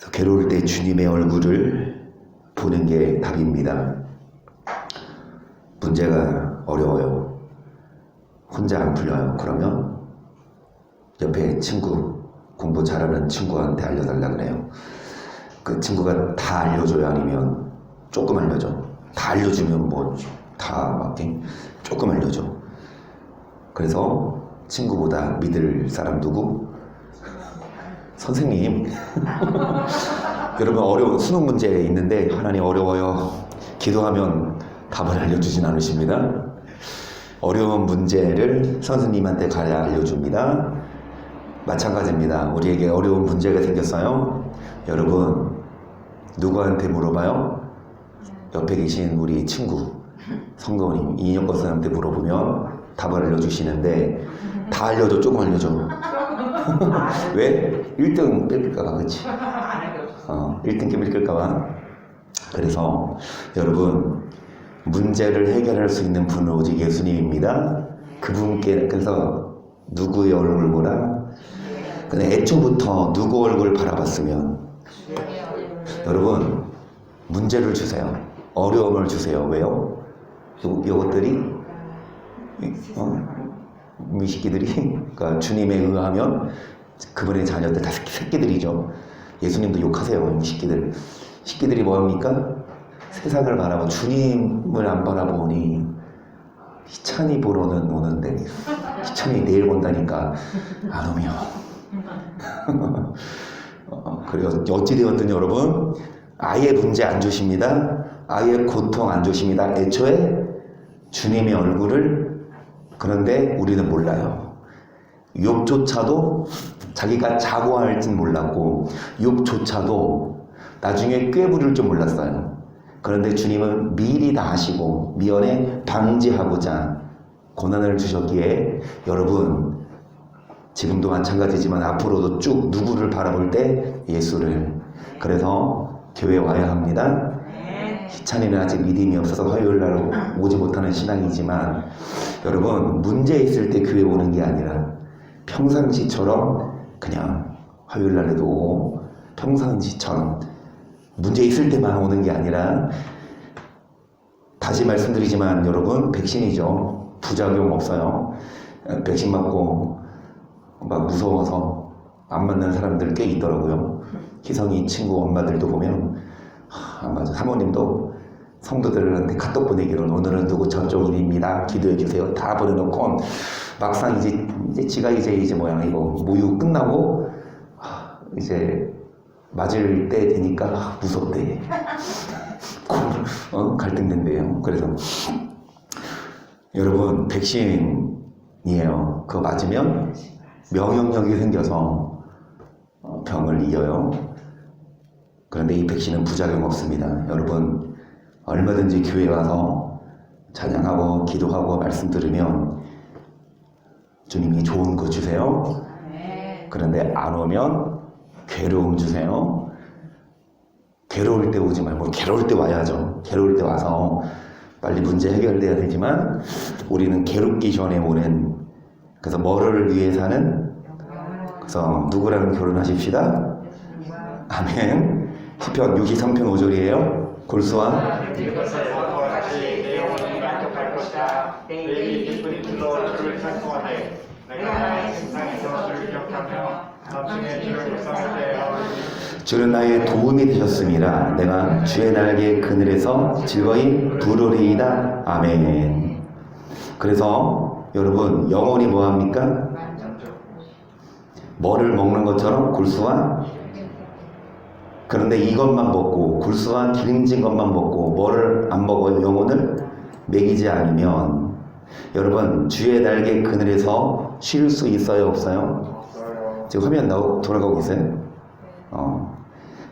그래서 괴로울 때 주님의 얼굴을 보는 게 답입니다. 문제가 어려워요. 혼자 안 풀려요. 그러면 옆에 친구, 공부 잘하는 친구한테 알려달라 그래요. 그 친구가 다 알려줘요? 아니면 조금 알려줘? 다 알려주면 뭐 다 맞게 조금 알려줘. 그래서 친구보다 믿을 사람 누구? 선생님. 여러분, 어려운 수능 문제 있는데 하나님 어려워요. 기도하면 답을 알려주진 않으십니다. 어려운 문제를 선생님한테 가야 알려줍니다. 마찬가지입니다. 우리에게 어려운 문제가 생겼어요. 여러분, 누구한테 물어봐요? 옆에 계신 우리 친구 성도님 이인혁 선생님한테 물어보면 답을 알려주시는데, 다 알려줘? 조금 알려줘? 왜? 1등 뺏길까봐. 그치? 1등 뺏길까봐. 그래서 여러분, 문제를 해결할 수 있는 분은 오직 예수님입니다. 그분께, 그래서 누구의 얼굴 보라? 근데 애초부터 누구 얼굴 바라봤으면, 여러분, 문제를 주세요. 어려움을 주세요. 왜요? 요것들이 이 새끼들이, 그러니까 주님에 의하면 그분의 자녀들 다 새끼들이죠. 예수님도 욕하세요. 이 새끼들. 새끼들이 뭐합니까? 세상을 바라보, 주님을 안 바라보니 희찬이 보러는 오는데 희찬이 내일 본다니까 안 오면. 그래요. 어찌되었든 여러분, 아예 문제 안 주십니다. 아예 고통 안 주십니다. 애초에 주님의 얼굴을. 그런데 우리는 몰라요. 욥조차도 자기가 자고할진 몰랐고, 욥조차도 나중에 꾀부릴 줄 몰랐어요. 그런데 주님은 미리 다 아시고 미연에 방지하고자 고난을 주셨기에, 여러분, 지금도 마찬가지지만 앞으로도 쭉 누구를 바라볼 때? 예수를. 그래서 교회 와야 합니다. 희찬이는 아직 믿음이 없어서 화요일날 오지 못하는 신앙이지만, 여러분, 문제 있을 때 교회 오는 게 아니라 평상시처럼 그냥 화요일날에도 오고, 평상시처럼 문제 있을 때만 오는 게 아니라, 다시 말씀드리지만 여러분, 백신이죠. 부작용 없어요. 백신 맞고 막 무서워서 안 맞는 사람들 꽤 있더라고요. 희성이 친구 엄마들도 보면, 맞아, 사모님도 성도들한테 카톡 보내기로 오늘은 누구 접종일입니다. 기도해 주세요. 다 보내놓고 막상 이제 지가 이제 뭐야, 이거 모유 끝나고 이제 맞을 때 되니까 무섭대. 갈등된대요. 그래서 여러분, 백신이에요. 그거 맞으면 면역력이 생겨서 병을 이겨요. 그런데 이 백신은 부작용 없습니다. 여러분, 얼마든지 교회 와서 찬양하고 기도하고 말씀 들으면 주님이 좋은 거 주세요. 그런데 안 오면 괴로움 주세요. 괴로울 때 오지 말고 괴로울 때 와야죠. 괴로울 때 와서 빨리 문제 해결돼야 되지만, 우리는 괴롭기 전에 오는, 그래서 뭐를 위해 사는? 그래서 누구랑 결혼하십시다. 아멘. 시편 63편 5절이에요. 골수와 주는 나의 도움이 되셨음이라. 내가 주의 날개 그늘에서 즐거이 부르리이다. 아멘. 그래서 여러분, 영혼이 뭐합니까? 뭐를 먹는 것처럼 골수와, 그런데 이것만 먹고, 골수와 기름진 것만 먹고 뭐를 안 먹어요? 영혼을 먹이지 않으면. 여러분, 주의 날개 그늘에서 쉴 수 있어요? 없어요? 지금 화면 돌아가고 있어요?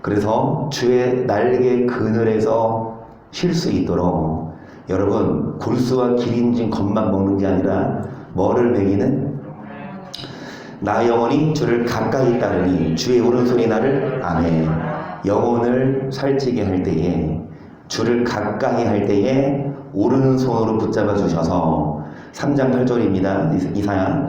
그래서 주의 날개 그늘에서 쉴 수 있도록, 여러분, 골수와 기름진 것만 먹는 게 아니라 뭐를 먹이는? 나 영혼이 주를 가까이 따르니 주의 오른손이 나를. 아멘. 영혼을 살찌게 할 때에, 주를 가까이 할 때에 오른손으로 붙잡아 주셔서 3장 8절입니다. 이사야.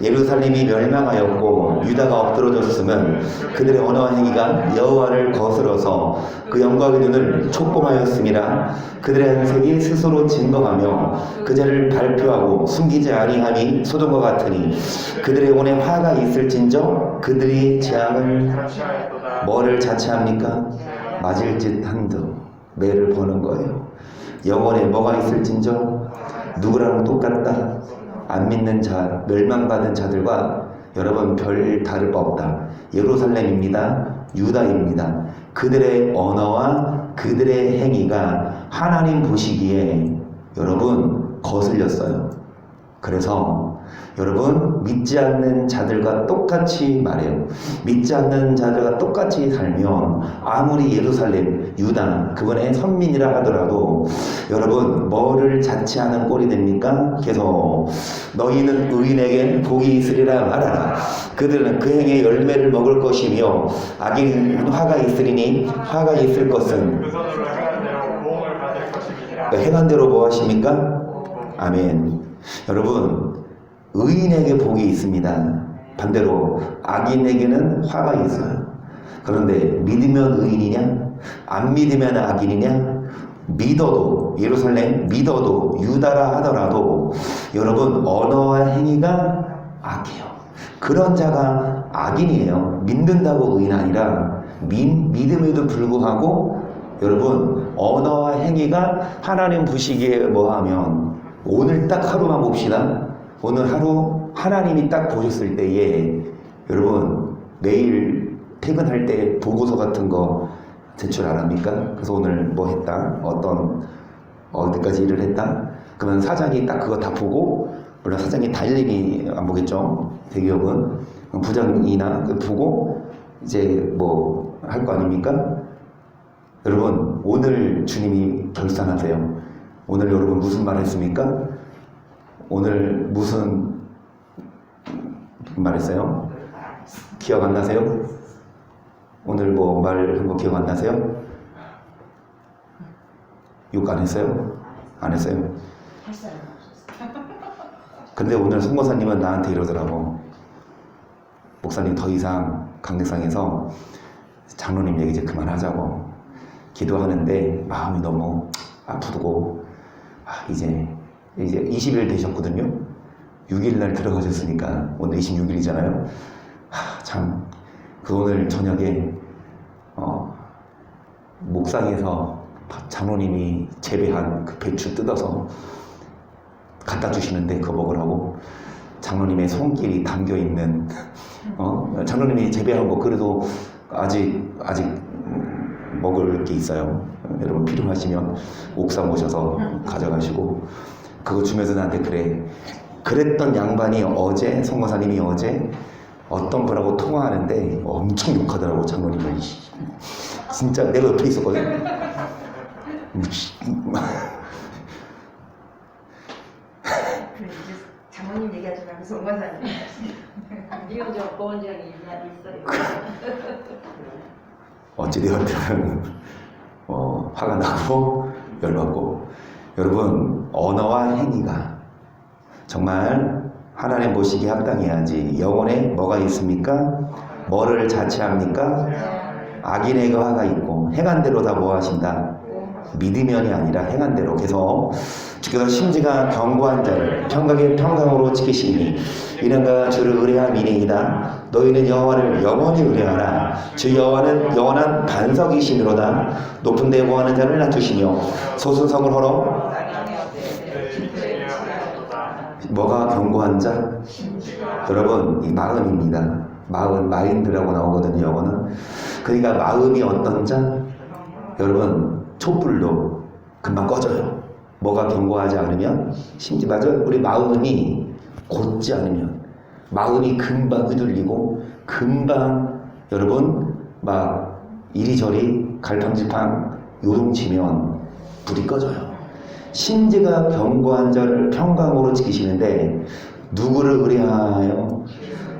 예루살렘이 멸망하였고 유다가 엎드러졌으면 그들의 언어와 행위가 여호와를 거스러서 그 영광의 눈을 촉봉하였음이라. 그들의 안색이 스스로 증거하며 그 죄를 발표하고 숨기지 아니함이 소돔과 같으니 그들의 영혼에 화가 있을진저 그들이 재앙을 뭐를 자체합니까? 맞을 짓 한두 매를 버는 거예요. 영혼에 뭐가 있을진저 누구랑 똑같다. 안 믿는 자, 멸망받은 자들과 여러분 별 다를 바 없다. 예루살렘입니다. 유다입니다. 그들의 언어와 그들의 행위가 하나님 보시기에 여러분 거슬렸어요. 그래서 여러분 믿지 않는 자들과 똑같이 말해요. 믿지 않는 자들과 똑같이 살면 아무리 예루살렘, 유다 그분의 선민이라 하더라도 여러분 뭐를 자취하는 꼴이 됩니까? 계속 너희는 의인에게 복이 있으리라 말하라. 그들은 그 행의 열매를 먹을 것이며 악인은 화가 있으리니 화가 있을 것은 그 손으로 행한대로 보응을 받을 것이니라. 행한 대로 뭐 하십니까? 아멘. 여러분 의인에게 복이 있습니다. 반대로 악인에게는 화가 있어요. 그런데 믿으면 의인이냐? 안 믿으면 악인이냐? 믿어도 예루살렘 믿어도 유다라 하더라도 여러분 언어와 행위가 악해요. 그런 자가 악인이에요. 믿는다고 의인 아니라 믿음에도 불구하고 여러분 언어와 행위가 하나님 보시기에 뭐하면 오늘 딱 하루만 봅시다. 오늘 하루 하나님이 딱 보셨을 때에 여러분 매일 퇴근할 때 보고서 같은 거 제출 안 합니까? 그래서 오늘 뭐 했다? 어디까지 일을 했다? 그러면 사장이 딱 그거 다 보고, 물론 사장이 다 일일이 안 보겠죠. 대기업은 부장이나 보고 이제 뭐 할 거 아닙니까? 여러분 오늘 주님이 결산하세요. 오늘 여러분 무슨 말 했습니까? 오늘 무슨 말 했어요? 기억 안 나세요? 오늘 뭐 말한 거 기억 안 나세요? 욕 안 했어요? 안 했어요? 했어요. 근데 오늘 송모사님은 나한테 이러더라고. 목사님 더 이상 강대상에서 장로님 얘기 이제 그만하자고. 기도하는데 마음이 너무 아프고 이제 20일 되셨거든요. 6일날 들어가셨으니까 오늘 26일이잖아요. 참 그 오늘 저녁에 목상에서 장로님이 재배한 그 배추 뜯어서 갖다 주시는데 그거 먹으라고 장로님의 손길이 담겨있는 장로님이 재배한 거 그래도 아직 먹을 게 있어요. 여러분 필요하시면 옥상 오셔서 가져가시고 그거 주면서 나한테 그랬던 양반이 어제 성모사님이 어제 어떤 분하고 통화하는데 엄청 욕하더라고. 장로님을 진짜 내가 옆에 있었거든. 그래 이제 장모님 얘기하지 말면서 엄마사님. 미워져 보원장이 있어요. 어찌되었든 화가 나고 열받고 여러분 언어와 행위가 정말 하나님 보시기에 합당해야지. 영혼에 뭐가 있습니까? 뭐를 자체합니까? 악인에게 화가 있고 행한 대로 다 뭐 하신다? 믿으면이 아니라 행한 대로. 그래서 주께서 심지가 견고한 자를 평강의 평강으로 지키시니 이는가 주를 의뢰함이니이다. 너희는 여호와를 영원히 의뢰하라. 주 여호와는 영원한 반석이시니로다. 높은 데 구하는 자를 낮추시며 소순성을 헐어. 뭐가 견고한 자? 여러분 이 마음입니다. 마인드라고 나오거든요. 영어는. 그러니까 마음이 어떤 자? 여러분 촛불도 금방 꺼져요. 뭐가 견고하지 않으면 심지 맞아. 우리 마음이 곧지 않으면 마음이 금방 휘둘리고 금방 여러분 막 이리저리 갈팡질팡 요동치면 불이 꺼져요. 심지가 견고한 자를 평강으로 지키시는데 누구를 의뢰하여?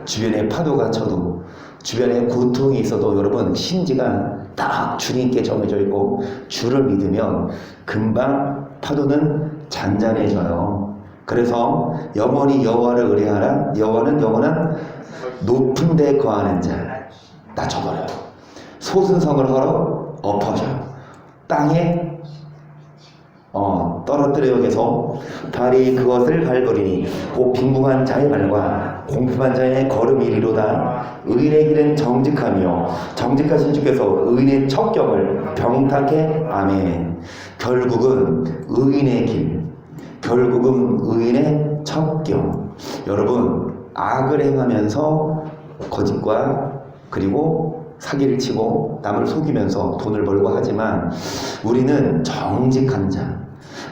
주변에 파도가 쳐도 주변에 고통이 있어도 여러분 심지가 딱 주님께 정해져 있고 주를 믿으면 금방 파도는 잔잔해져요. 그래서 영원히 여호와를 의뢰하라. 여호와는 영원한 높은 데 거하는 자 낮춰버려요. 소순성을 헐어 엎어져요. 땅에 떨어뜨려요. 계속 발이 그것을 밟으리니 곧 빈궁한 자의 발과 공핍한 자의 걸음이 이리로다. 의인의 길은 정직하며 정직하신 주께서 의인의 척경을 병탁해. 아멘. 결국은 의인의 길, 결국은 의인의 척경. 여러분, 악을 행하면서 거짓과 그리고 사기를 치고 남을 속이면서 돈을 벌고 하지만 우리는 정직한 자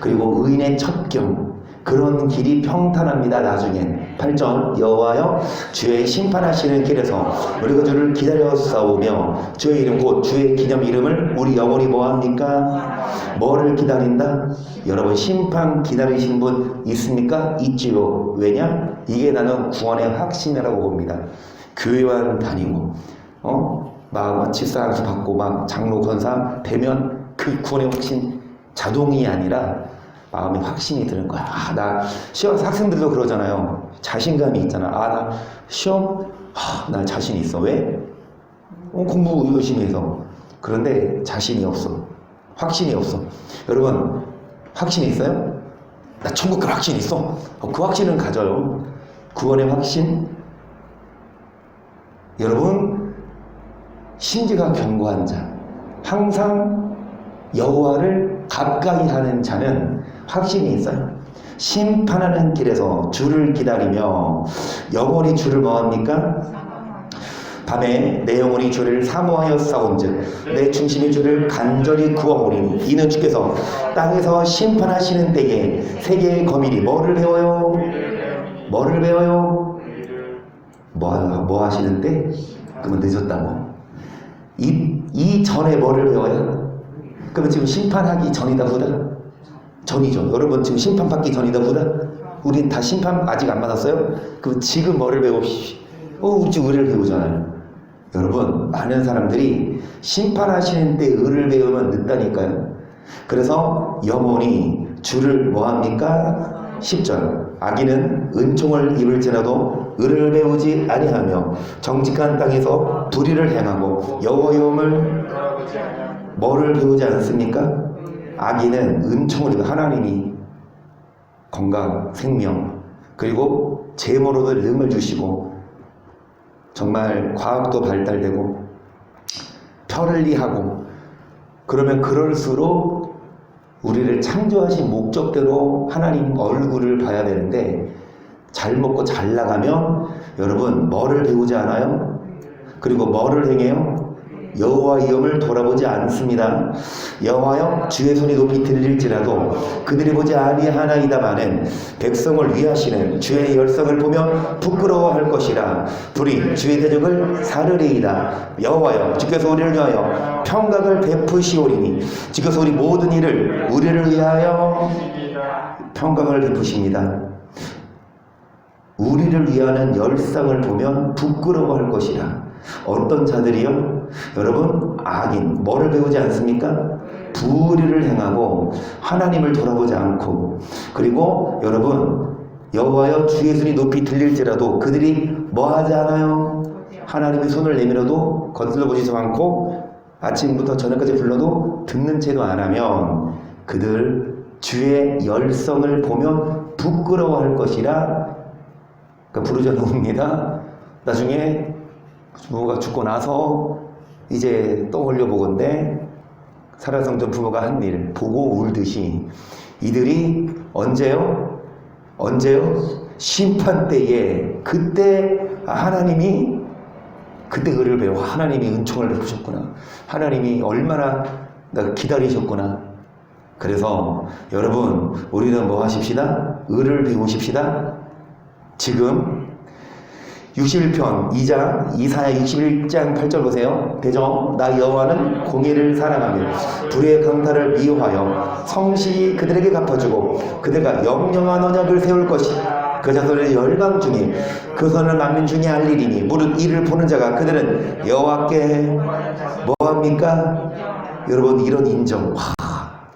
그리고 의인의 척경, 그런 길이 평탄합니다. 나중엔 8절 여호와여 주의 심판하시는 길에서 우리가 주를 기다려 싸우며 주의 이름 곧 주의 기념 이름을 우리 영원히 뭐합니까? 뭐를 기다린다? 여러분, 심판 기다리신 분 있습니까? 있지요. 왜냐? 이게 나는 구원의 확신이라고 봅니다. 교회만 다니고 막 집사항수 받고 막 장로 권사 되면 그 구원의 확신 자동이 아니라 마음에 확신이 드는 거야. 나 시험, 학생들도 그러잖아요. 자신감이 있잖아. 나 시험 나 자신 있어. 왜? 공부 열심히 해서. 그런데 자신이 없어. 확신이 없어. 여러분, 확신이 있어요? 나 천국 갈 확신 있어. 그 확신은 가져요. 구원의 확신. 여러분, 심지가 견고한 자, 항상 여호와를 가까이 하는 자는 확신이 있어요. 심판하는 길에서 주를 기다리며 영원히 주를 뭐합니까? 밤에 내 영혼이 주를 사모하여 싸운즉 내 중심이 주를 간절히 구하오리니 이는 주께서 땅에서 심판하시는 때에 세계의 거민이 뭐를 배워요? 뭐를 배워요? 뭐 하시는 때? 그러면 늦었다고. 이 전에 뭐를 배워요? 그러면 지금 심판하기 전이다 후다? 전이죠. 여러분, 지금 심판받기 전이다 후다? 우린 다 심판 아직 안 받았어요? 그럼 지금 뭐를 배웁시오? 지금 의를 배우잖아요. 여러분, 많은 사람들이 심판하시는 때 의를 배우면 늦다니까요. 그래서 영원히 주를 뭐합니까? 10절 악인은 은총을 입을지라도 의를 배우지 아니하며 정직한 땅에서 불의를 행하고 여호와의 뭐를 배우지 않습니까? 악인은 은총을, 하나님이 건강, 생명, 그리고 재물로도 능을 주시고 정말 과학도 발달되고 편리하고 그러면 그럴수록 우리를 창조하신 목적대로 하나님 얼굴을 봐야 되는데 잘 먹고 잘 나가면 여러분 뭐를 배우지 않아요? 그리고 뭐를 행해요? 여호와의 이름을 돌아보지 않습니다. 여호와여 주의 손이 높이 들릴지라도 그들이 보지 아니하나이다마는 백성을 위하시는 주의 열성을 보며 부끄러워할 것이라. 불이 주의 대적을 사르리이다. 여호와여 주께서 우리를 위하여 평강을 베푸시오리니 주께서 우리 모든 일을 우리를 위하여 평강을 베푸십니다. 우리를 위하는 열성을 보면 부끄러워할 것이라. 어떤 자들이요? 여러분, 악인 뭐를 배우지 않습니까? 불의를 행하고 하나님을 돌아보지 않고, 그리고 여러분 여호와여 주의 손이 높이 들릴지라도 그들이 뭐 하지 않아요? 하나님의 손을 내밀어도 거슬러 보지도 않고 아침부터 저녁까지 불러도 듣는 채도 안 하면 그들 주의 열성을 보면 부끄러워할 것이라. 부르짖어 놓습니다. 나중에 부모가 죽고 나서 이제 떠올려 보건대 살아성전 부모가 한 일 보고 울듯이 이들이 언제요? 심판 때에 그때 하나님이 그때 의를 배워. 하나님이 은총을 베푸셨구나. 하나님이 얼마나 기다리셨구나. 그래서 여러분, 우리는 뭐 하십시다? 의를 배우십시다. 지금 61편 2장 이사야 61장 8절 보세요. 대저 나 여호와는 공의를 사랑하며 불의의 강탈을 미워하여 성실히 그들에게 갚아주고 그들과 영영한 언약을 세울 것이다. 그 자손을 열방 중에 그 선을 만민 중에 알리리니 무릇 이를 보는 자가 그들은 여호와께 뭐합니까? 여러분, 이런 인정,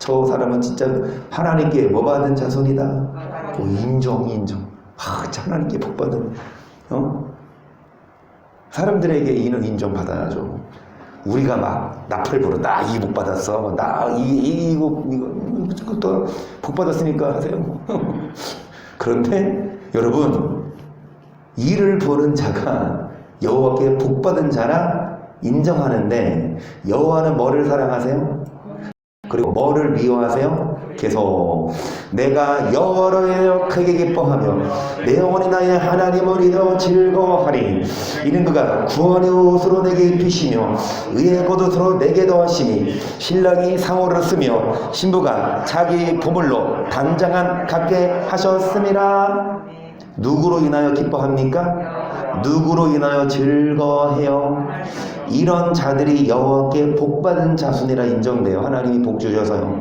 저 사람은 진짜 하나님께 뭐 받은 자손이다. 인정. 하나님께 복 받은 사람들에게 이는 인정받아야죠. 우리가 막 나팔 불어. 나 이 복 받았어. 나 이거 또 복 받았으니까 하세요. 그런데 여러분, 이를 보는 자가 여호와께 복 받은 자라 인정하는데 여호와는 뭐를 사랑하세요? 그리고 뭐를 미워하세요? 계속 내가 여호와로 크게 기뻐하며 내 영혼이 나의 하나님을 이더 즐거워하리. 이는 그가 구원의 옷으로 내게 입히시며 의의 겉옷으로 내게 더하시니 신랑이 상호를 쓰며 신부가 자기 보물로 단장한 갖게 하셨음이라. 누구로 인하여 기뻐합니까? 누구로 인하여 즐거워해요? 이런 자들이 여호와께 복받은 자손이라 인정돼요. 하나님이 복 주셔서요.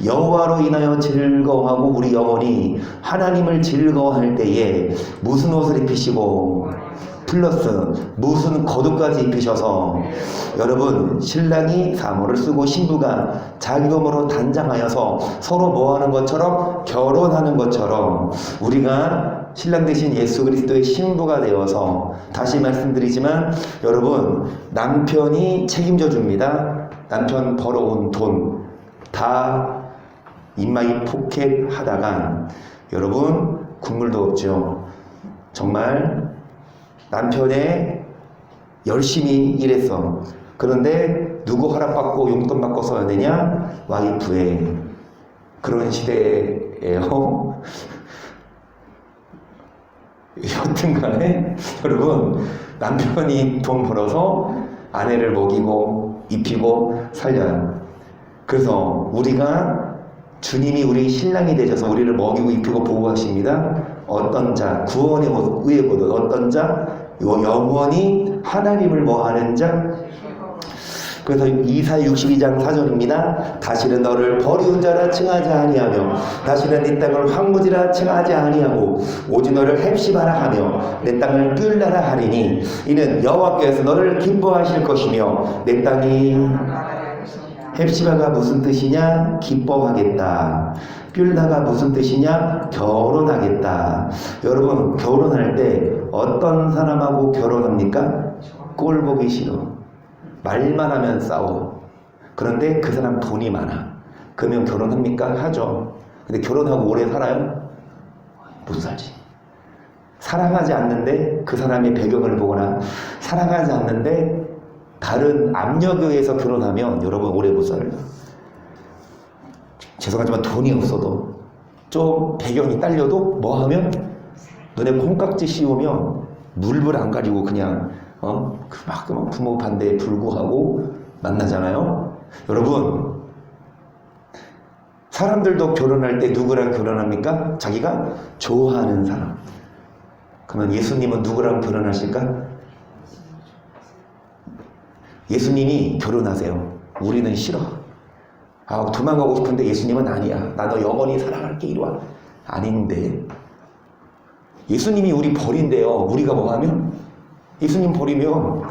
여호와로 인하여 즐거워하고 우리 영혼이 하나님을 즐거워할 때에 무슨 옷을 입히시고 플러스 무슨 겉옷까지 입히셔서 여러분, 신랑이 사모를 쓰고 신부가 자기 몸으로 단장하여서 서로 뭐하는 것처럼, 결혼하는 것처럼 우리가 신랑 대신 예수 그리스도의 신부가 되어서, 다시 말씀드리지만 여러분, 남편이 책임져 줍니다. 남편 벌어온 돈 다 인마이 포켓 하다가 여러분 국물도 없죠. 정말 남편의 열심히 일했어. 그런데 누구 허락받고 용돈 받고 써야 되냐? 와이프의. 그런 시대예요. 여튼간에 여러분, 남편이 돈 벌어서 아내를 먹이고 입히고 살려요. 그래서 우리가 주님이 우리 신랑이 되셔서 우리를 먹이고 입히고 보호하십니다. 어떤 자, 구원의 옷, 의의 겉옷. 어떤 자, 영원히 하나님을 뭐하는 자. 그래서 이사야 62장 4절입니다. 다시는 너를 버리운 자라 칭하지 아니하며 다시는 네 땅을 황무지라 칭하지 아니하고 오직 너를 헵시바라 하며 내 땅을 뷸라라 하리니 이는 여호와께서 너를 기뻐하실 것이며 내 땅이. 헵시바가 무슨 뜻이냐? 기뻐하겠다. 뷸라가 무슨 뜻이냐? 결혼하겠다. 여러분, 결혼할 때 어떤 사람하고 결혼합니까? 꼴 보기 싫어. 말만 하면 싸워. 그런데 그 사람 돈이 많아. 그러면 결혼합니까? 하죠. 근데 결혼하고 오래 살아요? 못 살지. 사랑하지 않는데 그 사람의 배경을 보거나 사랑하지 않는데 다른 압력에 의해서 결혼하면 여러분 오래 못 살아요. 죄송하지만 돈이 없어도 좀 배경이 딸려도 뭐 하면 눈에 콩깍지 씌우면 물불 안 가리고 그냥 막 부모 반대에 불구하고 만나잖아요. 여러분, 사람들도 결혼할 때 누구랑 결혼합니까? 자기가 좋아하는 사람. 그러면 예수님은 누구랑 결혼하실까? 예수님이 결혼하세요. 우리는 싫어. 도망가고 싶은데 예수님은 아니야. 나 너 영원히 사랑할게. 이리 와. 아닌데. 예수님이 우리 버린대요. 우리가 뭐 하면? 예수님 버리면.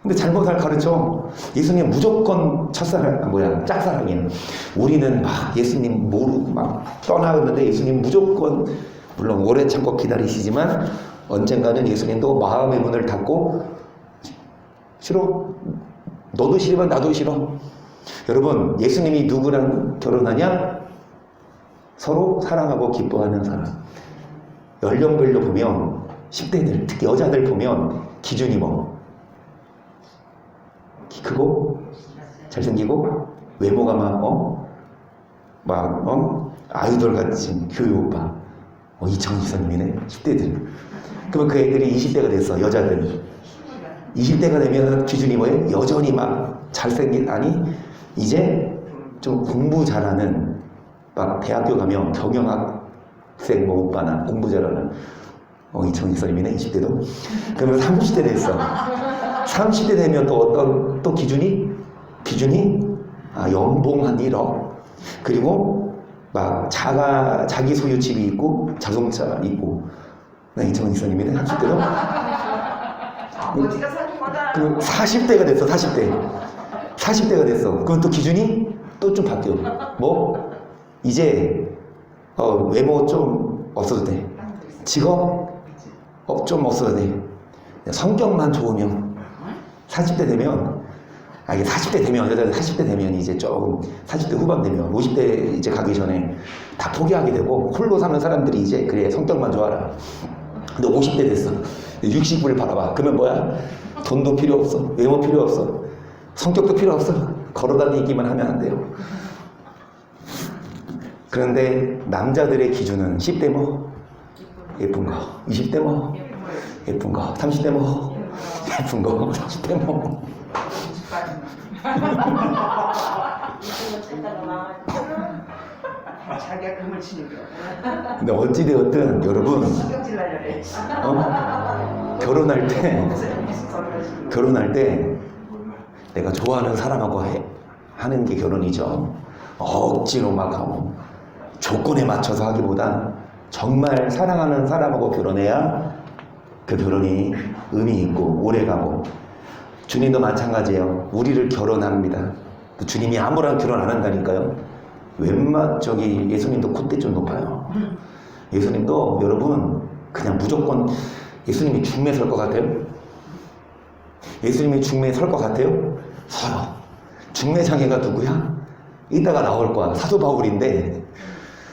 근데 잘못을 가르쳐. 예수님 무조건 짝사랑이에요. 우리는 막 예수님 모르고 막 떠나는데 예수님 무조건, 물론 오래 참고 기다리시지만 언젠가는 예수님도 마음의 문을 닫고 싫어? 너도 싫으면 나도 싫어. 여러분, 예수님이 누구랑 결혼하냐? 서로 사랑하고 기뻐하는 사람. 연령별로 보면 10대들, 특히 여자들 보면 기준이 뭐? 키 크고 잘생기고 외모가 아이돌 같은 교회 오빠. 이창훈 지사님이네. 10대들. 그러면 그 애들이 20대가 됐어. 여자들. 20대가 되면 기준이 뭐예요? 여전히 막 잘생긴, 아니 이제 좀 공부 잘하는, 막 대학교 가면 경영학생 오빠나 공부 잘하는 이창훈 지사님이네. 20대도. 그러면 30대 됐어. 30대 되면 또 어떤 또 기준이 연봉 한 1억. 그리고 막 자기 소유 집이 있고 자동차 있고. 나 이창훈 지사님이네. 30대도. 아버지가 사는 거다. 그럼 40대가 됐어. 40대가 됐어. 그럼 또 기준이 또 좀 바뀌어. 뭐? 이제 외모 좀 없어도 돼. 직업 좀 없어도 돼. 성격만 좋으면 40대 되면 이게 40대 되면 여자들 40대 되면 이제 조금 40대 후반 되면 50대 이제 가기 전에 다 포기하게 되고 홀로 사는 사람들이 이제 그래 성격만 좋아라. 근데 50대 됐어. 60을 바라봐. 그러면 뭐야? 돈도 필요 없어. 외모 필요 없어. 성격도 필요 없어. 걸어다니기만 하면 안 돼요. 그런데 남자들의 기준은 10대 뭐? 예쁜 거. 20대 뭐? 예쁜 거. 30대 뭐? 예쁜 거. 40대 뭐? 자기가 금을 치는 거. 근데 어찌되었든 여러분 신경질 날려 그래. 결혼할 때 내가 좋아하는 사람하고 하는 게 결혼이죠. 억지로 막 하고 조건에 맞춰서 하기보다 정말 사랑하는 사람하고 결혼해야 그 결혼이 의미 있고 오래가고, 주님도 마찬가지예요. 우리를 결혼합니다. 주님이 아무랑 결혼 안 한다니까요. 예수님도 콧대 좀 높아요. 예수님도 여러분 그냥 무조건 예수님이 중매에 설 것 같아요? 예수님이 중매에 설 것 같아요? 서요. 중매장애가 누구야? 이따가 나올 거야. 사도 바울인데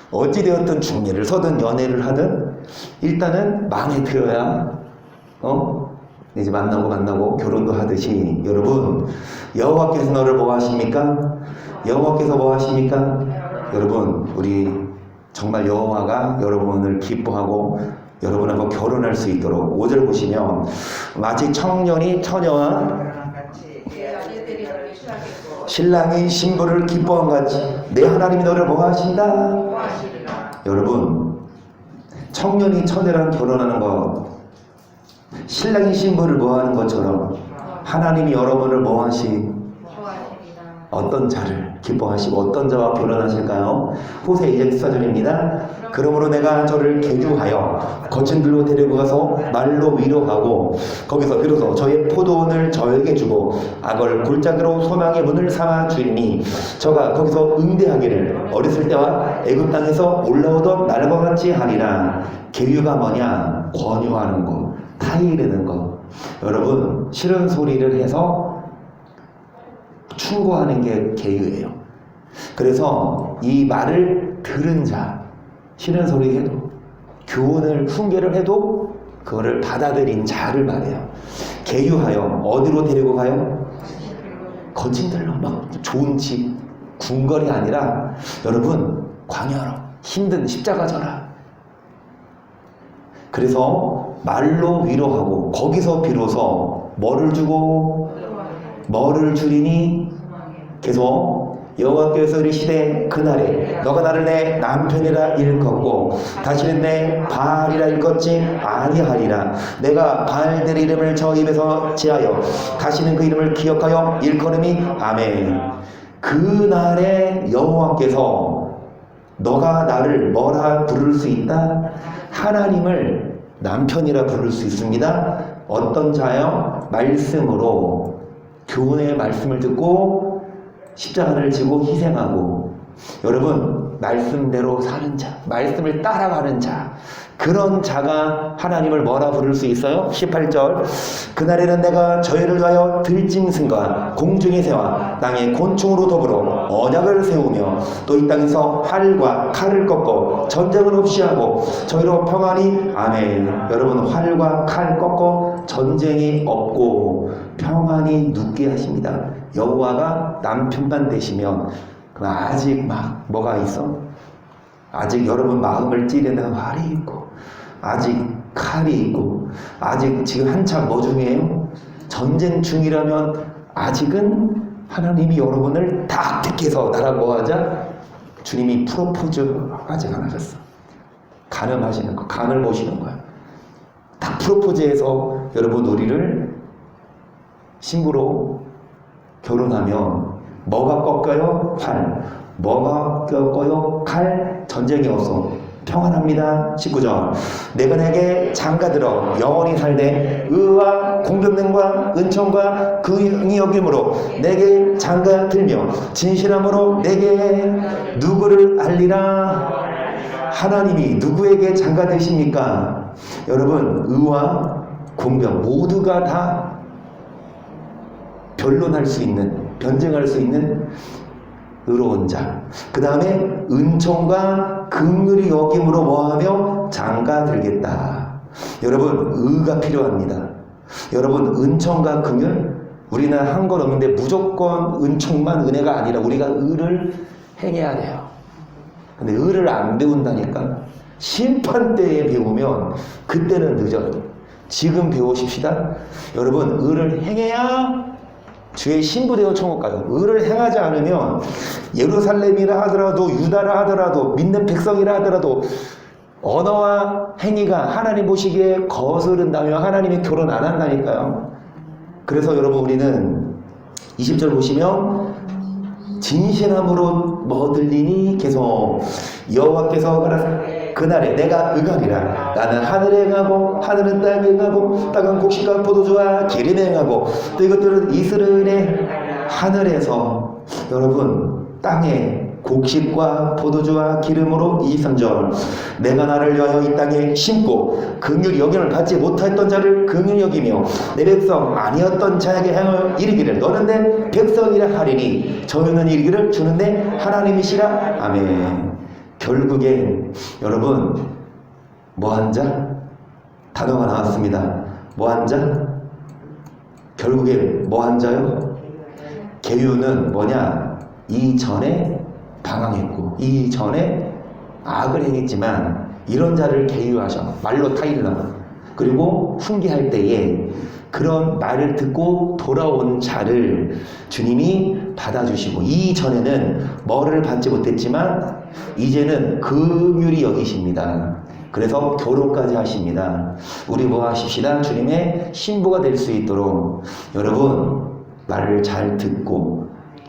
어찌되었든 중매를 서든 연애를 하든 일단은 마음에 들어야 이제 만나고 결혼도 하듯이, 여러분 여호와께서 너를 뭐 하십니까? 여호와께서 뭐 하십니까? 여러분 우리 정말 여호와가 여러분을 기뻐하고 여러분하고 결혼할 수 있도록 5절 보시면 마치 청년이 처녀와 신랑이 신부를 기뻐한 같이 내 하나님이 너를 뭐 하신다? 여러분 청년이 처녀랑 결혼하는 것, 신랑이 신부를 뭐 하는 것처럼 하나님이 여러분을 뭐 어떤 자를 기뻐하시고 어떤 자와 결혼하실까요? 호세 2장 14절입니다. 그러므로 내가 저를 계주하여 거친 들로 데리고 가서 말로 위로하고 거기서 비로소 저의 포도원을 저에게 주고 악을 골짜기로 소망의 문을 삼아 주리니 저가 거기서 응대하기를 어렸을 때와 애굽 땅에서 올라오던 날과 같이 하리라. 계유가 뭐냐? 권유하는 거, 타이르는 거. 여러분 싫은 소리를 해서 충고하는 게 계유예요. 그래서 이 말을 들은 자, 싫은 소리 해도 교훈을 훈계를 해도 그거를 받아들인 자를 말해요. 계유하여 어디로 데리고 가요? 거친 들로, 막 좋은 집 궁궐이 아니라 여러분 광야로 힘든 십자가져라. 그래서 말로 위로하고 거기서 비로소 뭐를 주고 뭐를 주리니 계속 여호와께서 이르시되 그날에 너가 나를 내 남편이라 일컫고 다시는 내 바알이라 일컫지 아니하리라. 내가 바알들의 이름을 저 입에서 제하여 다시는 그 이름을 기억하여 일컬음이 아멘. 그날에 여호와께서 너가 나를 뭐라 부를 수 있다? 하나님을 남편이라 부를 수 있습니다. 어떤 자요? 말씀으로 교훈의 말씀을 듣고 십자가를 지고 희생하고, 여러분 말씀대로 사는 자, 말씀을 따라가는 자, 그런 자가 하나님을 뭐라 부를 수 있어요? 18절 그날에는 내가 저희를 위하여 들짐승과 공중의 새와 땅의 곤충으로 더불어 언약을 세우며 또 이 땅에서 활과 칼을 꺾고 전쟁을 없이 하고 저희로 평안히 아멘. 여러분 활과 칼 꺾고 전쟁이 없고 평안히 눕게 하십니다. 여호와가 남편만 되시면 그럼 아직 막 뭐가 있어? 아직 여러분 마음을 찌르는 활이 있고 아직 칼이 있고 아직 지금 한참 뭐 중이에요? 전쟁 중이라면 아직은 하나님이 여러분을 다 택해서 나라고 뭐 하자? 주님이 프로포즈 아직 안 하셨어. 간음하시는 거, 간을 보시는 거야. 다 프로포즈해서 여러분 우리를 신부로 결혼하면 뭐가 꺾여요? 활. 뭐가 꺾여요? 칼. 전쟁이 없어. 평안합니다. 19절. 내가 내게 장가들어 영원히 살되 의와 공경능과 은총과 긍휼이 여김으로 내게 장가들며 진실함으로 내게 누구를 알리라. 하나님이 누구에게 장가되십니까? 여러분, 의와 공경 모두가 다 변론할 수 있는, 변증할 수 있는 의로운 자. 그 다음에 은총과 긍휼이 여김으로 뭐하며 장가들겠다. 여러분, 의가 필요합니다. 여러분, 은총과 긍휼, 우리는 한 건 없는데 무조건 은총만 은혜가 아니라 우리가 의를 행해야 돼요. 근데 의를 안 배운다니까. 심판 때에 배우면 그때는 늦어요. 지금 배우십시다. 여러분, 의를 행해야 주의 신부되어 천국 가요. 의를 행하지 않으면 예루살렘이라 하더라도 유다라 하더라도 믿는 백성이라 하더라도 언어와 행위가 하나님 보시기에 거스른다면 하나님이 결혼 안 한다니까요. 그래서 여러분, 우리는 20절 보시면 진실함으로 뭐들리니 계속 여호와께서 그날에 내가 응하리라. 나는 하늘에 행하고 하늘은 땅에 행하고 땅은 곡식과 포도주와 기름에 행하고 또 이것들은 이스라엘의 하늘에서 여러분 땅에 곡식과 포도주와 기름으로 23절 내가 나를 위하여 이 땅에 심고 긍휼히 여김을 받지 못했던 자를 긍휼히 여기며 내 백성 아니었던 자에게 행하여 이르기를 너는 내 백성이라 하리니 저희는 이르기를 주는 내 하나님이시라. 아멘. 결국엔 여러분 뭐한 자? 단어가 나왔습니다. 뭐한 자? 결국엔 뭐한 자요? 계유는 뭐냐? 이전에 방황했고 이전에 악을 행했지만 이런 자를 계유하셔. 말로 타일러. 그리고 훈계할 때에 그런 말을 듣고 돌아온 자를 주님이 받아주시고 이전에는 뭐를 받지 못했지만 이제는 긍휼히 여기십니다. 그래서 결혼까지 하십니다. 우리 뭐 하십시다. 주님의 신부가 될 수 있도록 여러분 말을 잘 듣고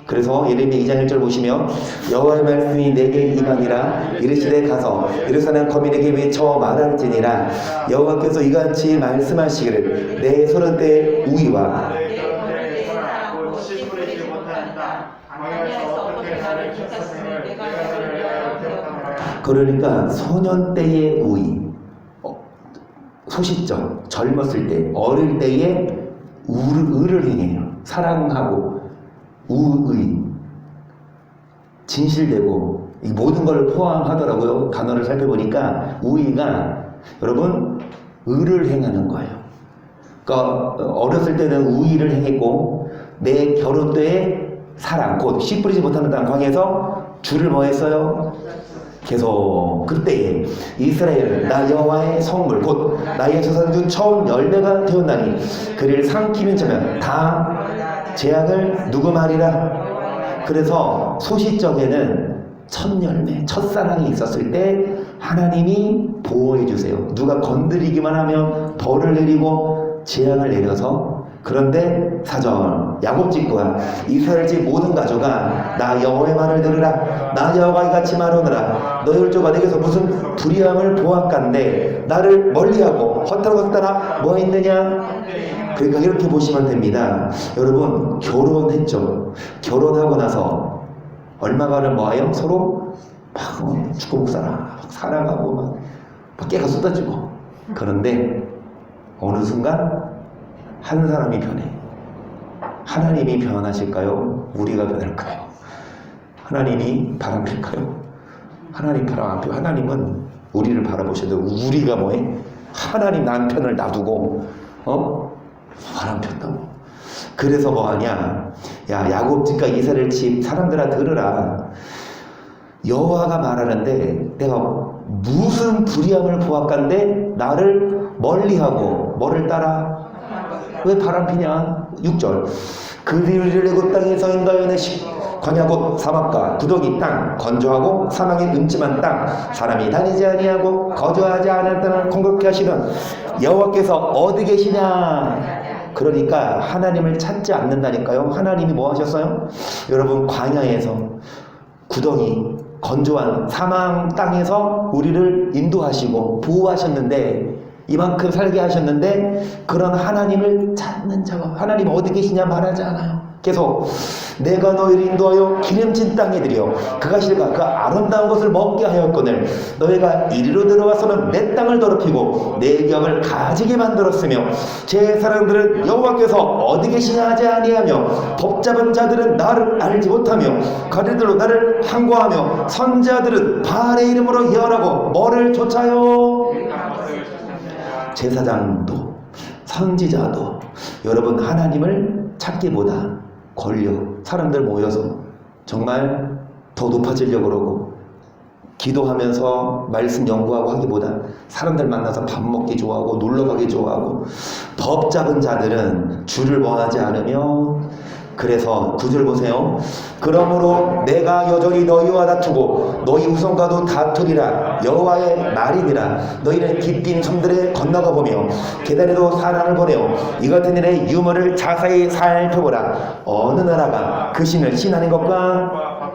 그래서 예레미야 2장 1절 보시면 여호와의 말씀이 내게 임하니라 이르시되 가서 예루살렘 거민에게 외쳐 말할지니라 여호와께서 이같이 말씀하시기를 내 소년 때 우위와 그러니까 소년 때의 우위 소시적 젊었을 때 어릴 때에 의를 행해요. 사랑하고 우의 진실되고 이 모든 걸 포함하더라고요. 단어를 살펴보니까 우의가 여러분 의를 행하는 거예요. 그러니까 어렸을 때는 우의를 행했고 내 결혼 때에 사랑 곧 씨 뿌리지 못하는 땅 광에서 주를 뭐 했어요? 계속 그때에 이스라엘 나 여호와의 성물 곧 나의 조상 중 처음 열매가 되었나니 그를 삼키면 자면 다 재앙을 누금하리라. 그래서 소시적에는 첫 열매, 첫사랑이 있었을 때 하나님이 보호해 주세요. 누가 건드리기만 하면 벌을 내리고 재앙을 내려서 그런데 4절 야곱 집과 이스라엘 집 모든 가족아 나 여호와의 말을 들으라. 나 여호와가 이같이 말하노라. 너희 혈조가 내게서 무슨 불의함을 보았간데 나를 멀리하고 허탄한 것 따라 뭐 했느냐. 그러니까 이렇게 보시면 됩니다. 여러분 결혼했죠. 결혼하고 나서 얼마간을 뭐해요? 서로 막 죽고 못 살아 막 사랑하고 막 깨가 쏟아지고 그런데 어느 순간 한 사람이 변해. 하나님이 변하실까요? 우리가 변할까요? 하나님이 바람필까요? 하나님 바람 안 피고 하나님은 우리를 바라보셔도 우리가 뭐해? 하나님 남편을 놔두고 바람 폈다고. 그래서 뭐하냐? 야 야곱 집과 이스라엘 집 사람들아 들으라. 여호와가 말하는데 내가 무슨 불의함을 보았간데 나를 멀리하고 뭐를 따라? 왜 바람 피냐? 6절 그들을 내고 땅에 서 인가연의 광야 곧 사막과 구더기 땅 건조하고 사막의 음침한 땅 사람이 다니지 아니하고 거주하지 않을 땅을 공격케 하시는 여호와께서 어디 계시냐? 그러니까 하나님을 찾지 않는다니까요. 하나님이 뭐 하셨어요? 여러분 광야에서 구덩이 건조한 사망 땅에서 우리를 인도하시고 보호하셨는데, 이만큼 살게 하셨는데 그런 하나님을 찾는 자가, 하나님 어디 계시냐 말하지 않아요. 계속 내가 너희를 인도하여 기름진 땅에 들여 그가 실과 그 아름다운 것을 먹게 하였거늘 너희가 이리로 들어와서는 내 땅을 더럽히고 내 기업을 가지게 만들었으며 제 사람들은 여호와께서 어디 계시냐 하지 아니하며 법잡은 자들은 나를 알지 못하며 가리들로 나를 항거하며 선지자들은 바알의 이름으로 예언하고 뭐를 좇아요? 제사장도 선지자도 여러분 하나님을 찾기보다 권력, 사람들 모여서 정말 더 높아지려고 그러고 기도하면서 말씀 연구하고 하기보다 사람들 만나서 밥 먹기 좋아하고 놀러가기 좋아하고 법 잡은 자들은 주를 뭐하지 않으며, 그래서 9절 보세요. 그러므로 내가 여전히 너희와 다투고 너희 후손과도 다투리라. 여호와의 말이니라. 너희는 깊은 섬들에 건너가 보며 계단에도 사람을 보내어 이 같은 일의 유머를 자세히 살펴보라. 어느 나라가 그 신을 신하는 것과,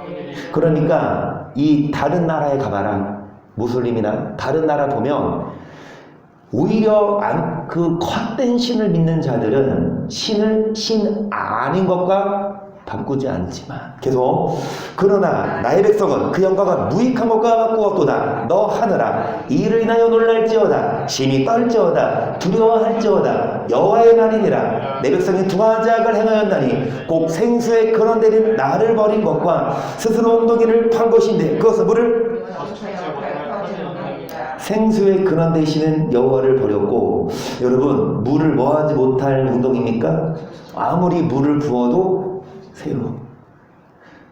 그러니까 이 다른 나라에 가봐라. 무슬림이나 다른 나라 보면 오히려 그 헛된 신을 믿는 자들은 신을 신 아닌 것과 바꾸지 않지만 계속 그러나 나의 백성은 그 영광은 무익한 것과 바꾸었도다. 너 하느라 이를 인하여 놀랄지어다. 심히 떨지어다. 두려워할지어다. 여호와의 말이니라. 내 백성이 두 가지 악을 행하였나니 꼭 생수에 근원되는 나를 버린 것과 스스로 엉덩이를 판 것인데 그것은 물을 생수의 근원 되시는 여호와를 버렸고, 여러분 물을 뭐하지 못할 웅덩이입니까? 아무리 물을 부어도 새로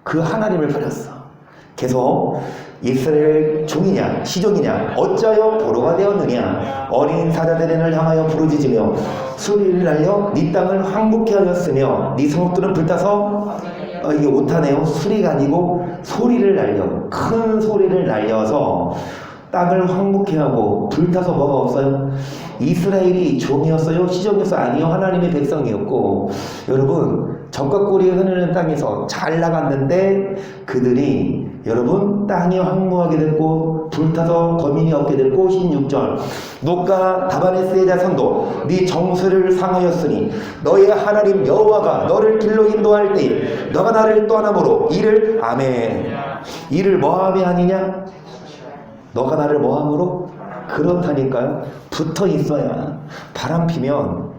그 하나님을 버렸어. 계속 이스라엘 종이냐 시종이냐 어찌하여 보로가 되었느냐. 어린 사자들을 향하여 부르짖으며 소리를 날려 네 땅을 황복케 하였으며 네 성읍들은 불타서 이게 오타네요. 수리가 아니고 소리를 날려, 큰 소리를 날려서 땅을 황무케 하고 불타서 뭐가 없어요? 이스라엘이 종이었어요? 시종이었어요? 아니요, 하나님의 백성이었고, 여러분 적과 꿀이 흐르는 땅에서 잘 나갔는데 그들이 여러분 땅이 황무하게 됐고 불타서 거민이 없게 됐고, 16절 녹과 다바네스의 자손도 네 정수를 상하였으니 너의 하나님 여호와가 너를 길로 인도할 때에 너가 나를 떠남으로 이를 아멘. 이를 뭐함이 아니냐? 너가 나를 뭐함으로? 그렇다니까요. 붙어 있어야. 바람 피면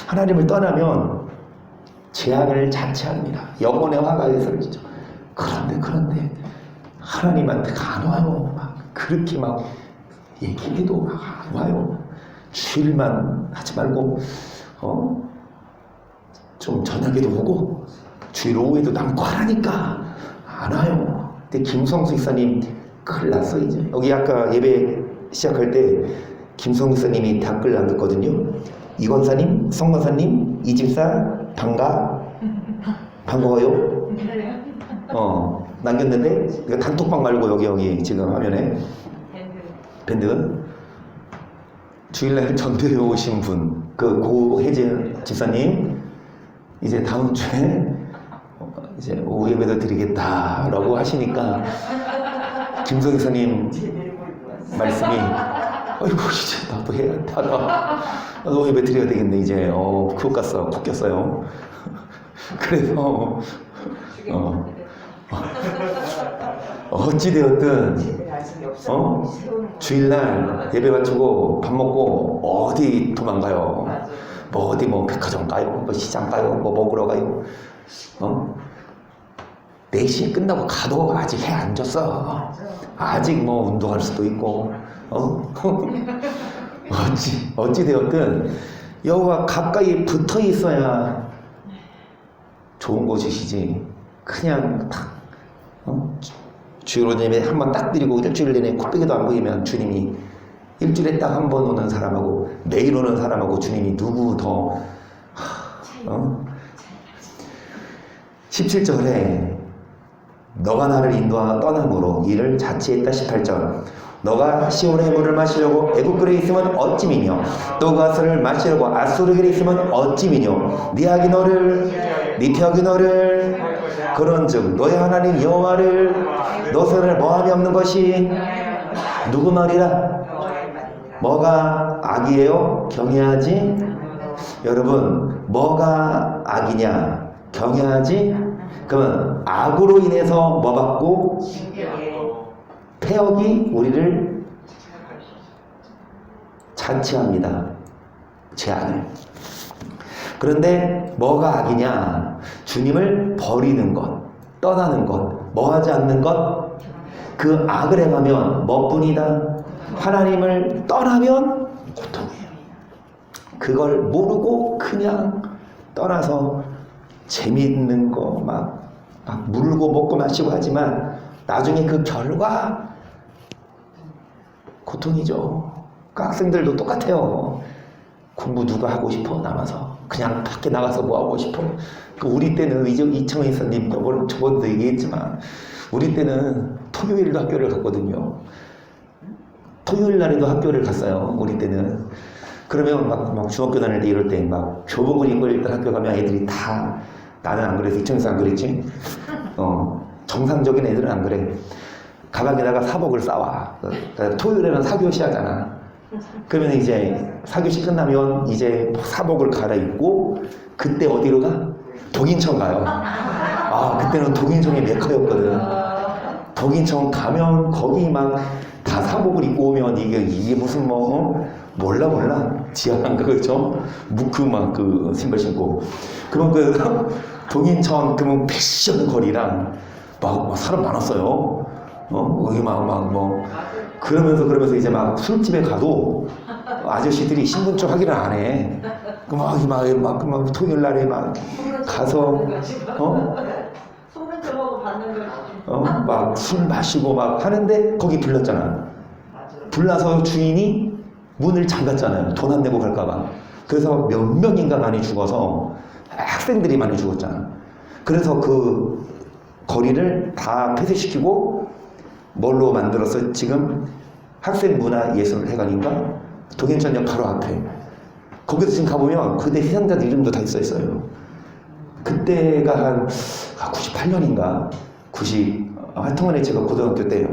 하나님을 떠나면 재앙을 자체합니다. 영혼의 화가 있어지죠. 그런데 하나님한테 안 와요. 막 그렇게 막 얘기해도 막 안 와요. 주일만 하지 말고 좀 저녁에도 오고 주일 오후에도 남고 하라니까 안 와요. 근데 김성수 이사님 큰일 났어 이제. 여기 아까 예배 시작할 때 김성수 이사님이 댓글 남겼거든요. 이건사님, 성건사님, 이집사 반가워요. 남겼는데 이거 단톡방 말고 여기 지금 화면에 밴드 주일날 전도에 오신 분, 그 고혜진 집사님 이제 다음 주에 이제 오후 예배도 드리겠다라고 하시니까 김성희 선생님 말씀이 아이고 이제 나도 해야 하다. 나도 예배 드려야 되겠네 이제. 그것 갔어, 굽겼어요. 그래서 어찌되었든 주일날 예배 마치고 밥 먹고 어디 도망가요? 뭐 어디 백화점 가요? 뭐 시장 가요? 뭐 먹으러 가요? 4시에 끝나고 가도 아직 해 안 졌어. 아직 운동할 수도 있고. 어찌되었든 여호와 가까이 붙어 있어야 좋은 곳이시지. 그냥 딱 주일 예배 한 번 딱 드리고 일주일 내내 코빼기도 안 보이면 주님이 일주일에 딱 한 번 오는 사람하고 매일 오는 사람하고 주님이 누구 더 17절에 너가 나를 인도하 떠남으로 이를 자치했다. 18절 너가 시온의 물을 마시려고 애굽굴에 있으면 어찌미뇨 또 가스를 마시려고 아수르길에 있으면 어찌미뇨 네 악이 너를 네 벽이 너를 그런즉 너의 하나님 여호와를 너서를 뭐함이 없는 것이 누구 말이라? 뭐가 악이에요? 경외하지? 여러분 뭐가 악이냐? 경외하지? 그러면 악으로 인해서 뭐 받고? 폐역이 우리를 자치합니다. 죄악을. 그런데 뭐가 악이냐? 주님을 버리는 것, 떠나는 것, 뭐 하지 않는 것? 그 악을 행하면 뭐뿐이다? 하나님을 떠나면 고통이에요. 그걸 모르고 그냥 떠나서 재미있는 거 막 물고 먹고 마시고 하지만 나중에 그 결과 고통이죠. 그 학생들도 똑같아요. 공부 누가 하고 싶어? 남아서 그냥 밖에 나가서 뭐 하고 싶어? 그 우리 때는 이청희 선생님 저번도 얘기했지만 우리 때는 토요일도 학교를 갔거든요. 토요일 날에도 학교를 갔어요. 우리 때는. 그러면 막 중학교 다닐 때 이럴 때 막 교복을 입고 일단 학교 가면 애들이 다 나는 안 그래서 이청희 안 그랬지? 정상적인 애들은 안 그래. 가방에다가 사복을 싸와. 그러니까 토요일에는 사교시 하잖아. 그러면 이제 사교시 끝나면 이제 사복을 갈아입고 그때 어디로 가? 독인청 가요. 아 그때는 독인청이 메카였거든. 독인청 가면 거기 막 다 사복을 입고 오면 이게 무슨 몰라 지하랑 그죠? 무크 막 그 신발 신고 그러면 그 독인청 그러면 패션 거리랑 막 사람 많았어요. 여기 그러면서 이제 막 술집에 가도 아저씨들이 신분증 확인을 안 해. 막 토요일 날에 막 가서 소문점하고 받는 거지. 막 술 마시고 막 하는데 거기 불났잖아. 불나서 주인이 문을 잠갔잖아요. 돈 안 내고 갈까봐. 그래서 몇 명인가 많이 죽어서 학생들이 많이 죽었잖아. 그래서 그 거리를 다 폐쇄시키고 뭘로 만들었어? 지금 학생문화예술회관인가? 독인천역 바로 앞에. 거기서 지금 가보면 그때 희생자들 이름도 다 있어요. 그때가 한 98년인가? 하여튼간에 제가 고등학교 때예요.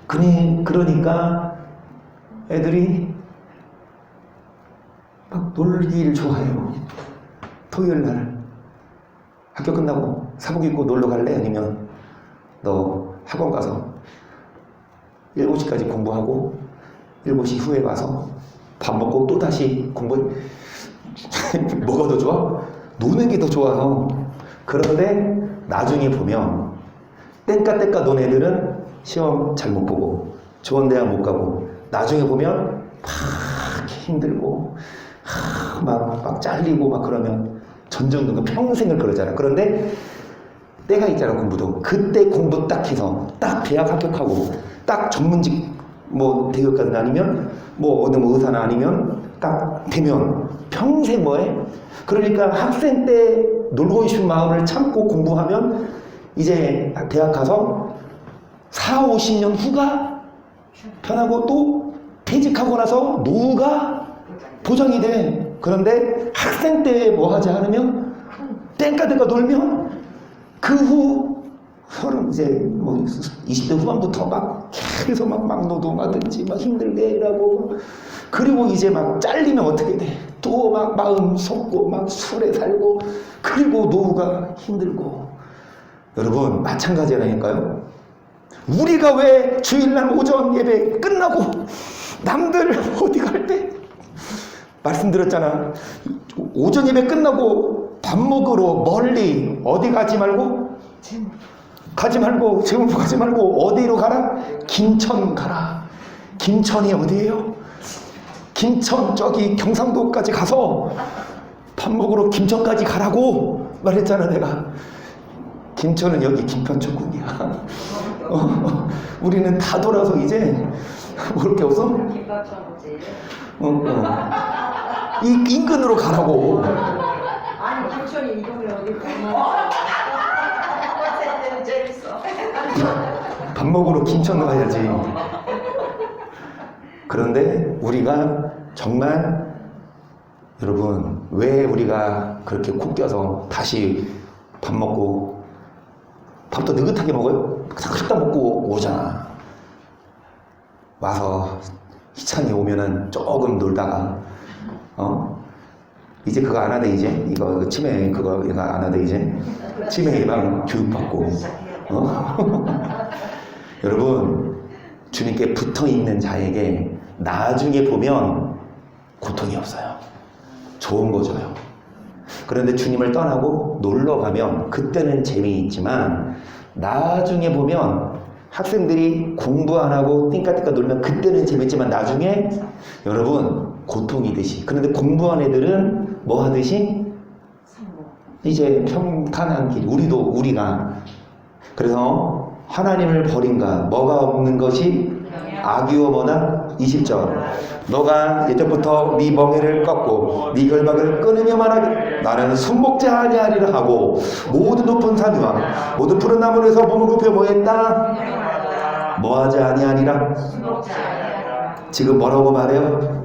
그러니까 애들이 막 놀기를 좋아해요. 토요일 날 학교 끝나고 사복 입고 놀러 갈래? 아니면 너 학원 가서 7시까지 공부하고 7시 후에 와서 밥 먹고 또 다시 공부. 뭐가 더 좋아? 노는 게 더 좋아요. 그런데 나중에 보면 땡까땡까 논 애들은 시험 잘 못 보고 좋은 대학 못 가고 나중에 보면 막 힘들고 막 잘리고 막 그러면 전전긍긍 평생을 그러잖아. 그런데 때가 있잖아. 공부도 그때 공부 딱 해서 딱 대학 합격하고 딱 전문직 대학까지 아니면 어느 의사나 아니면 딱 되면 평생 뭐해? 그러니까 학생 때 놀고 싶은 마음을 참고 공부하면 이제 대학 가서 4, 50년 후가 편하고 또 퇴직하고 나서 노후가 보장이 돼. 그런데 학생 때 뭐 하지 않으면 땡까땡까 놀면 그 후 이제 20대 후반부터 막 계속 막 노동하든지 막 힘들게 일하고 그리고 이제 막 잘리면 어떻게 돼? 또 막 마음 속고 막 술에 살고 그리고 노후가 힘들고 여러분 마찬가지라니까요. 우리가 왜 주일날 오전 예배 끝나고 남들 어디 갈 때 말씀드렸잖아. 오전 예배 끝나고 밥 먹으러 멀리 어디 가지 말고 제물 가지 말고 어디로 가라? 김천 가라. 김천이 어디예요? 김천 저기 경상도까지 가서 밥 먹으러 김천까지 가라고 말했잖아 내가. 김천은 여기 김천천국이야. 우리는 다 돌아서 이제 뭘 게 없어? 김밥천국지. 이 인근으로 가라고. 아니 김천이 이 동네 어디 있나? 재밌어. 밥 먹으러 김천 가야지. 그런데 우리가 정말 여러분 왜 우리가 그렇게 코 껴서 다시 밥 먹고, 밥도 느긋하게 먹어요? 싹 먹고 오잖아. 와서 희찬이 오면은 조금 놀다가, 이제 그거 안 하대, 이제. 이거 치매 그거 안 하대, 이제. 치매 예방 교육받고. 여러분, 주님께 붙어 있는 자에게 나중에 보면 고통이 없어요. 좋은 거 줘요. 그런데 주님을 떠나고 놀러 가면 그때는 재미있지만 나중에 보면 학생들이 공부 안 하고 띵까띵까 놀면 그때는 재밌지만 나중에 여러분 고통이듯이. 그런데 공부한 애들은 뭐 하듯이 이제 평탄한 길. 우리가 그래서 하나님을 버린가 뭐가 없는 것이 악이요 뭐나 20절 너가 예전부터 네 멍에를 꺾고 네 결박을 끊으며 말하기 나는 순복자 아니하리라 하고 모든 높은 산 위와 모든 푸른 나무에서 몸을 굽혀 뭐했다? 뭐하지 아니하니라. 지금 뭐라고 말해요?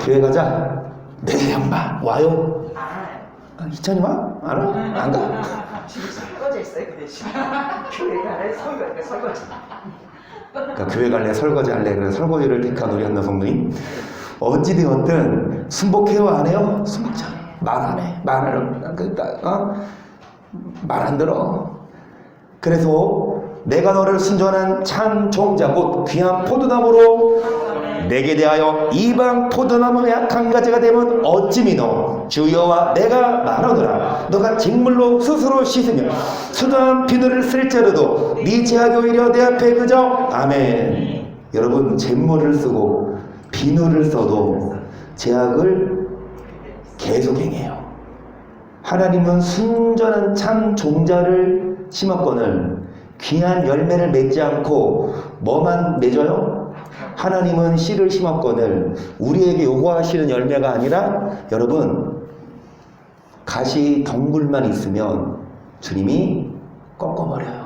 교회 가자. 네 양반 와요. 희찬이 와? 알아? 안 가? 집에 설거지 있어요 그 대신. 교회 가래 설거지. 그러니까 교회 갈래 설거지 할래. 그래서 설거지를 택한 우리 한나 성도님. 어찌되었든 순복해요 안 해요? 순복자. 말 안 해. 말 안 들어. 그래서 내가 너를 순전한 참 종자 곧 귀한 포도나무로 내게 대하여 이방 포도나무 약한 가지가 되면 어찌 믿어. 주 여호와 내가 말하노라. 너가 직물로 스스로 씻으며 수도한 비누를 쓸지라도 네 제약이 오히려 내 앞에 그저 아멘. 여러분 잿물을 쓰고 비누를 써도 제약을 계속 행해요. 하나님은 순전한 참 종자를 심었거늘 귀한 열매를 맺지 않고 뭐만 맺어요? 하나님은 씨를 심었거늘 우리에게 요구하시는 열매가 아니라 여러분 가시 덩굴만 있으면 주님이 꺾어버려요.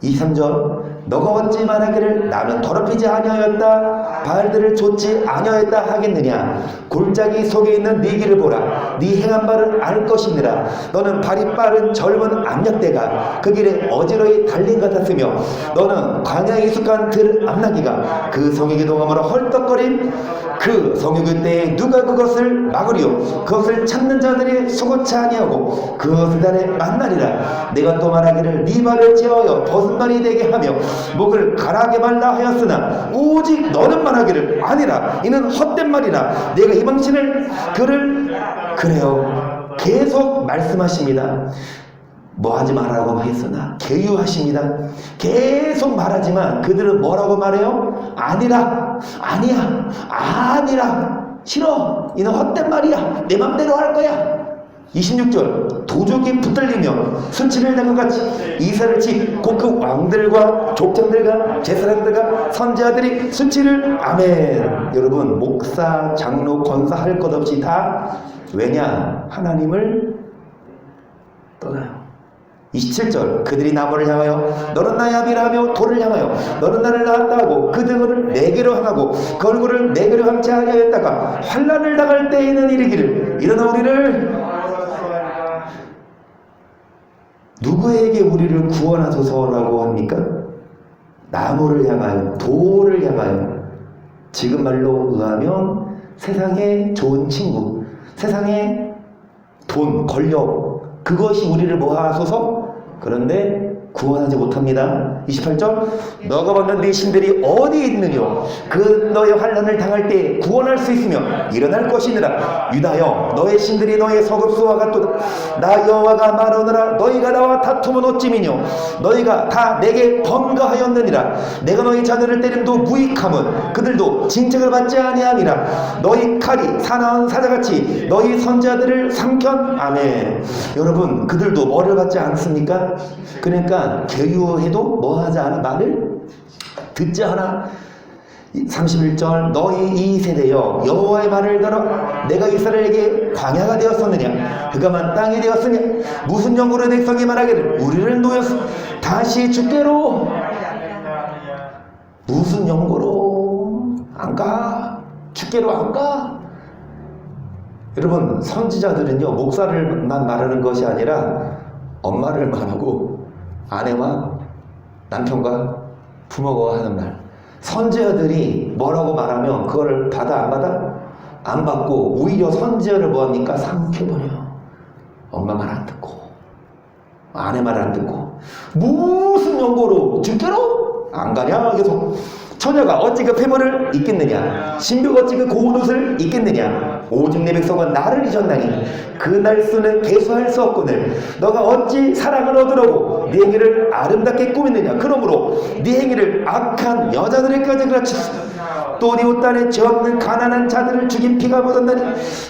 2, 3절 너가 어찌 말하기를 나는 더럽히지 아니하였다 발들을 좇지 아니하였다 하겠느냐. 골짜기 속에 있는 네 길을 보라. 네 행한 바를 알 것이니라. 너는 발이 빠른 젊은 암약대가 그 길에 어지러이 달린 것 같았으며 너는 광야에 익숙한 들 암나기가 그 성육이 동함으로 헐떡거린 그 성육의 때에 누가 그것을 막으리요. 그것을 찾는 자들이 수고치 아니하고 그것을 달에 만나리라. 내가 또 말하기를 네 발을 제어하여 벗은 발이 되게 하며 목을 가라하게 말라 하였으나 오직 너는 말하기를 아니라 이는 헛된 말이라. 내가 이방신을 그래요. 계속 말씀하십니다. 뭐 하지 말라고 했으나 계유하십니다. 계속 말하지만 그들은 뭐라고 말해요? 아니라 아니야 아니라 싫어 이는 헛된 말이야 내 맘대로 할 거야. 26절 도적이 붙들리며 순치를 당한 같이 이사를 치고 그 왕들과 족장들과 제사장들과 선지자들이 순치를 아멘. 여러분 목사 장로 권사 할 것 없이 다 왜냐? 하나님을 떠나요. 27절 그들이 나무를 향하여 너는 나의 아비라 하며 돌을 향하여 너는 나를 낳았다 하고 그 등을 내게로 향하고 그 얼굴을 내게로 향치 아니하였다가 환난을 당할 때에는 이르기를 일어나 우리를 누구에게 우리를 구원하소서라고 합니까? 나무를 향하여 돌을 향하여 지금 말로 의하면 세상의 좋은 친구 세상의 돈 권력 그것이 우리를 뭐 하소서? 그런데 구원하지 못합니다. 28절 너가 받는 네 신들이 어디 있느뇨? 그 너의 환난을 당할 때 구원할 수 있으며 일어날 것이니라. 유다여 너의 신들이 너의 서급수와 같도다. 나 여호와가 말하노라. 너희가 나와 다투면 어찌미뇨? 너희가 다 내게 범거하였느니라. 내가 너희 자녀를 때림도 무익함은 그들도 징책을 받지 아니함이라. 너희 칼이 사나운 사자같이 너희 선자들을 삼켰 아멘. 여러분 그들도 뭐를 받지 않습니까? 그러니까 계유해도 뭐 하지 않아? 말을 듣지 않아. 31절 너희 이 세대여 여호와의 말을 들어 내가 이스라엘에게 광야가 되었었느냐 흑암한 땅이 되었으냐 무슨 영으로 백성이 말하기를 우리를 놓였어 다시 주께로 무슨 영으로 안 가? 주께로 안 가? 여러분 선지자들은요 목사를만 말하는 것이 아니라 엄마를 말하고 아내와 남편과 부모가 하는 말. 선지자들이 뭐라고 말하면 그거를 받아 안 받아? 안 받고 오히려 선지자를 뭐합니까? 삼켜버려요. 엄마 말 안 듣고 아내 말 안 듣고 무슨 연고로 죽게로 안 가냐 계속. 처녀가 어찌 그 폐물을 잊겠느냐, 신부가 어찌 그 고운 옷을 잊겠느냐. 오직 내 백성은 나를 잊었나니 그 날수는 계수할 수 없거늘. 너가 어찌 사랑을 얻으려고 네 행위를 아름답게 꾸몄느냐. 그러므로 네 행위를 악한 여자들에게까지 그라쳤어. 또 네 옷단에 죄 없는 가난한 자들을 죽인 피가 묻었나니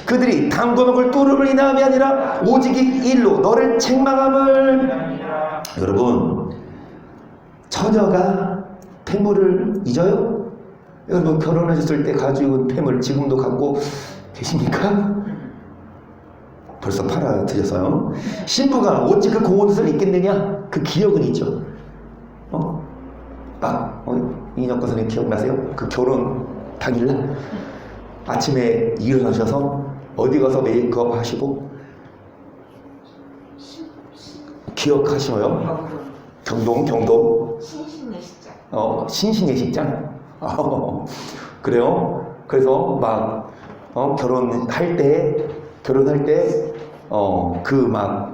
그들이 당구먹을 뚜름을 인함이 아니라 오직 이 일로 너를 책망함을. 여러분 처녀가 폐물을 잊어요? 여러분 결혼하셨을 때 가지고 온 폐물 지금도 갖고 계십니까? 벌써 팔아드려서요. 신부가 어찌 그 고운 옷을 입겠느냐? 그 기억은 있죠. 이인혁 선생님 기억나세요? 그 결혼 당일날 아침에 일어나셔서 어디 가서 메이크업 하시고 기억하시나요? 경동 신신예식장. 신신예식장? 그래요? 그래서 막 결혼할 때 그 막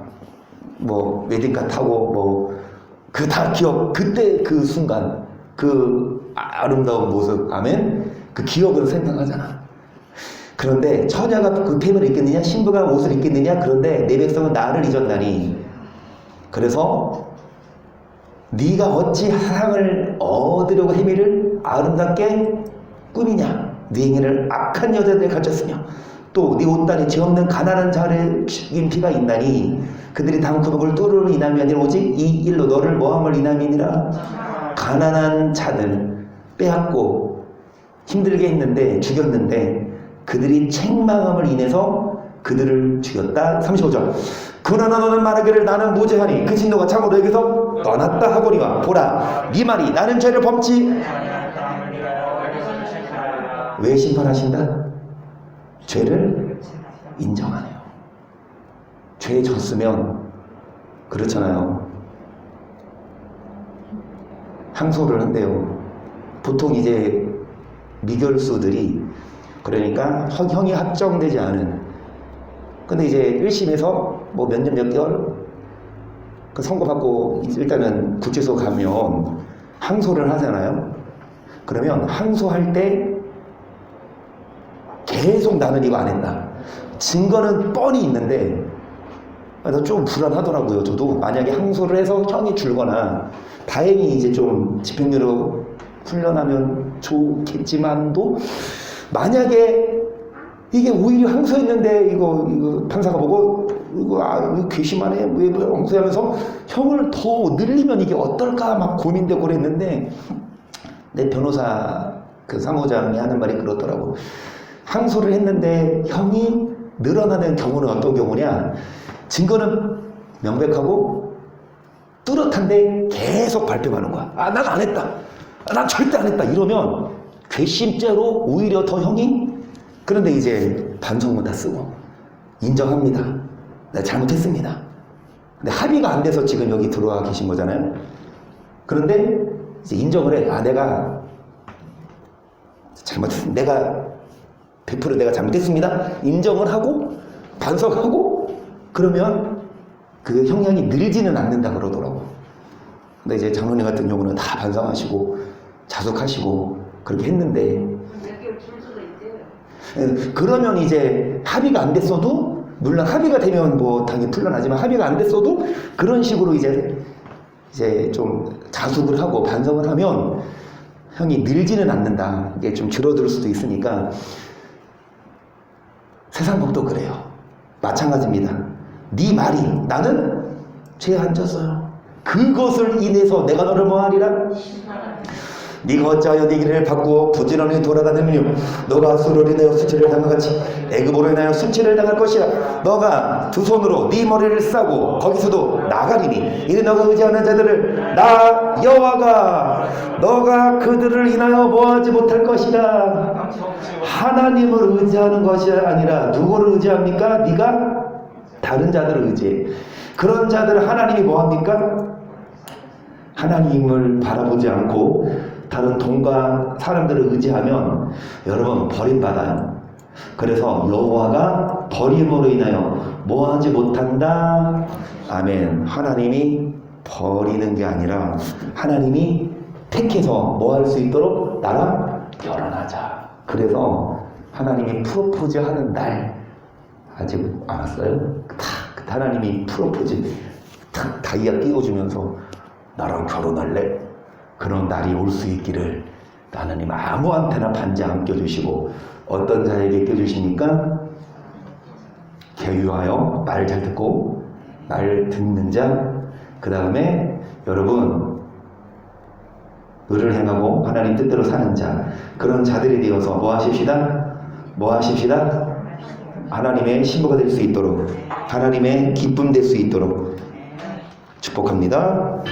뭐 웨딩카 타고 뭐 그 다 기억, 그때 그 순간 그 아름다운 모습, 아멘. 그 기억을 생각하잖아. 그런데 처녀가 그 폐물을 입겠느냐, 신부가 옷을 입겠느냐. 그런데 내 백성은 나를 잊었나니. 그래서 네가 어찌 사랑을 얻으려고 행위를 아름답게 꾸미냐. 네 행위를 악한 여자들에 갇혔으며 또 네 옷단에 죄 없는 가난한 자를 죽인 피가 있나니 그들이 당구먹을 뚜루를 인함이 아니라 오직 이 일로 너를 모함을 인함이니라. 가난한 자들 빼앗고 힘들게 했는데 죽였는데 그들이 책망함을 인해서 그들을 죽였다. 35절. 그러나 너는 말하기를 나는 무죄하니 그 진노가 참으로 여기서 떠났다 하거니와 보라 네 말이 나는 죄를 범치. 왜 심판하신다? 죄를 인정하네요. 죄에 졌으면 그렇잖아요. 항소를 한대요. 보통 이제 미결수들이 그러니까 형이 확정되지 않은, 근데 이제 1심에서 뭐 몇 년 몇 개월 그 선고받고 일단은 구치소 가면 항소를 하잖아요. 그러면 항소할 때 계속 나는 이거 안 했다. 증거는 뻔히 있는데 좀 불안하더라고요. 저도 만약에 항소를 해서 형이 줄거나 다행히 이제 좀 집행유예로 풀려나면 좋겠지만도 만약에 이게 오히려 항소했는데 이거 판사가 보고 이거 괘씸하네 왜 항소하면서 형을 더 늘리면 이게 어떨까 막 고민되고 그랬는데 내 변호사 그 사무장이 하는 말이 그렇더라고. 항소를 했는데 형이 늘어나는 경우는 어떤 경우냐? 증거는 명백하고 뚜렷한데 계속 발뺌하는 거야. 난 안 했다. 난 절대 안 했다. 이러면 괘씸죄로 오히려 더 형이, 그런데 이제 반성문 다 쓰고 인정합니다. 내가 잘못했습니다. 근데 합의가 안 돼서 지금 여기 들어와 계신 거잖아요. 그런데 이제 인정을 해. 내가 잘못했습니다. 내가 100% 내가 잘못했습니다. 인정을 하고 반성하고 그러면 그 형량이 늘지는 않는다 그러더라고. 근데 이제 장로님 같은 경우는 다 반성하시고 자숙하시고 그렇게 했는데 그러면 이제 합의가 안 됐어도, 물론 합의가 되면 뭐 당연히 풀려나지만 합의가 안 됐어도 그런 식으로 이제 좀 자숙을 하고 반성을 하면 형이 늘지는 않는다. 이게 좀 줄어들 수도 있으니까 세상 법도 그래요. 마찬가지입니다. 네 말이 나는 죄에 안 졌어요. 그것을 인해서 내가 너를 뭐하리라? 네가 어찌하여 네 길을 바꾸어 부지런히 돌아다니느냐. 너가 수를 인하여 수치를 당한 같이 애굽으로 인하여 수치를 당할 것이라. 너가 두 손으로 네 머리를 싸고 거기서도 나가리니 이는 너가 의지하는 자들을 나 여호와가 너가 그들을 인하여 뭐하지 못할 것이다. 하나님을 의지하는 것이 아니라 누구를 의지합니까? 네가 다른 자들을 의지해. 그런 자들을 하나님이 뭐합니까? 하나님을 바라보지 않고 다른 돈과 사람들을 의지하면 여러분 버림받아요. 그래서 여호와가 버림으로 인하여 뭐하지 못한다. 아멘. 하나님이 버리는 게 아니라 하나님이 택해서 뭐 할 수 있도록 나랑 결혼하자. 그래서 하나님이 프로포즈 하는 날 아직 안 왔어요? 탁 하나님이 프로포즈 탁 다이아 끼워주면서 나랑 결혼할래? 그런 날이 올 수 있기를 하나님 아무한테나 반지 안 껴주시고 어떤 자에게 껴주십니까? 계유하여 말 잘 듣고 말 듣는 자. 그 다음에 여러분 의를 행하고 하나님 뜻대로 사는 자. 그런 자들이 되어서 뭐 하십시다? 뭐 하십시다? 하나님의 신부가 될 수 있도록 하나님의 기쁨 될 수 있도록 축복합니다.